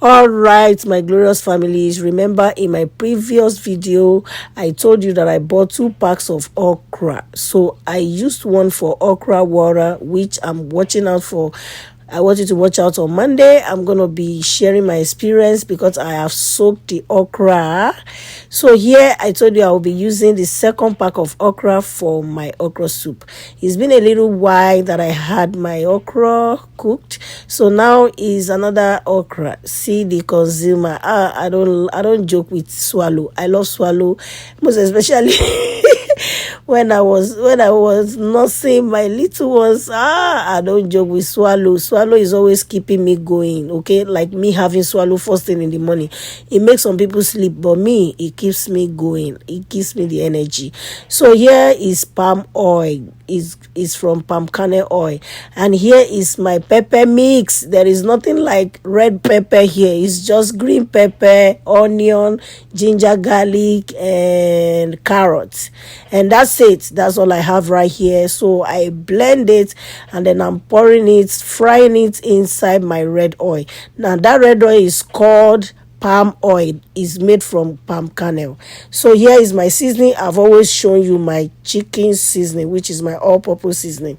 All right, my glorious families. Remember, in my previous video, I told you that I bought 2 packs of okra. So I used one for okra water, which I'm watching out for. I want you to watch out on Monday. I'm going to be sharing my experience because I have soaked the okra. So here I told you I will be using the 2nd pack of okra for my okra soup. It's been a little while that I had my okra cooked. So now is another okra. See the consumer. I don't joke with swallow. I love swallow, most especially when I was nursing my little ones. I don't joke with swallow. Swallow is always keeping me going. Okay, like me having swallow first thing in the morning, it makes some people sleep, but me, it keeps me going. It gives me the energy. So here is palm oil. Is from palm kernel oil, and here is my pepper mix. There is nothing like red pepper here. It's just green pepper, onion, ginger, garlic, and carrots, and that's it. That's all I have right here. So I blend it, and then I'm pouring it, frying it inside my red oil. Now that red oil is called palm oil, is made from palm kernel. So here is my seasoning. I've always shown you my chicken seasoning, which is my all-purpose seasoning.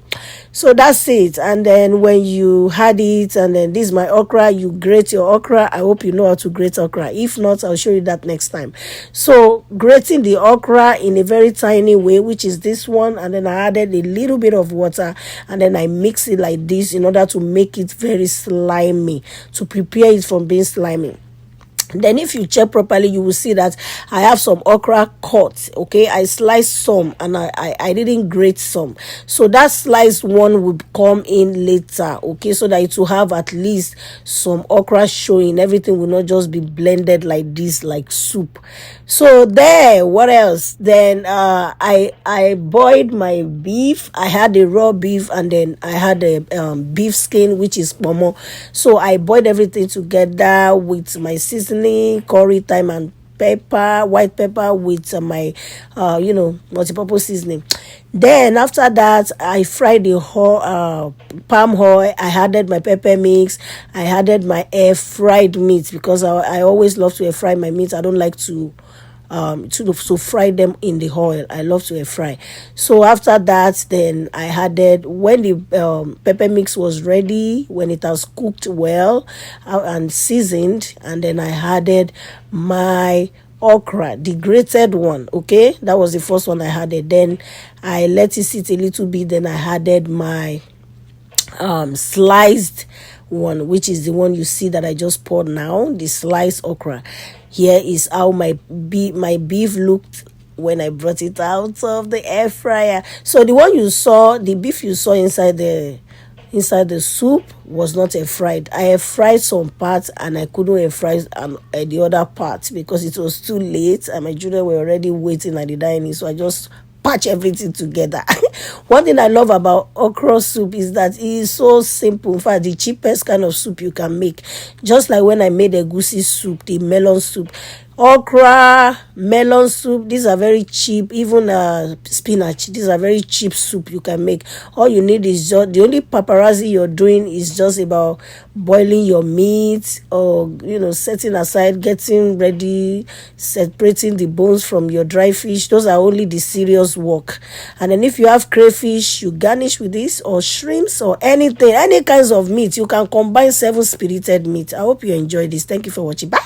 So that's it. And then when you had it, and then this is my okra, you grate your okra. I hope you know how to grate okra. If not, I'll show you that next time. So grating the okra in a very tiny way, which is this one, and then I added a little bit of water, and then I mix it like this in order to make it very slimy, to prepare it from being slimy. Then if you check properly, you will see that I have some okra cut. Okay, I sliced some, and I didn't grate some, so that sliced one will come in later. Okay, so that it will have at least some okra showing. Everything will not just be blended like this, like soup. So there, what else? Then I boiled my beef. I had a raw beef, and then I had a beef skin, which is momo. So I boiled everything together with my seasoning, curry, thyme, and pepper, white pepper, with my multi-purpose seasoning. Then after that, I fried the whole palm oil. I added my pepper mix. I added my air fried meat, because I always love to air fry my meat. I don't like to fry them in the oil. I love to air fry. So after that, then I added, when the pepper mix was ready, when it has cooked well and seasoned, and then I added my okra, the grated one. Okay, that was the first one I added. Then I let it sit a little bit. Then I added my sliced one, which is the one you see that I just poured now, the sliced okra. Here is how my beef looked when I brought it out of the air fryer. So the one you saw, the beef you saw inside the soup, was not air fried. I air fried some parts, and I couldn't air fry the other parts because it was too late, and my children were already waiting at the dining. So I just patch everything together. One thing I love about okra soup is that it is so simple. In fact, the cheapest kind of soup you can make. Just like when I made egusi soup, the melon soup, okra, melon soup, these are very cheap. Even spinach, these are very cheap soup you can make. All you need is just, the only paparazzi you're doing is just about boiling your meat, or setting aside, getting ready, separating the bones from your dry fish. Those are only the serious work. And then if you have crayfish, you garnish with this, or shrimps, or anything, any kinds of meat. You can combine 7 spirited meat. I hope you enjoyed this. Thank you for watching. Bye.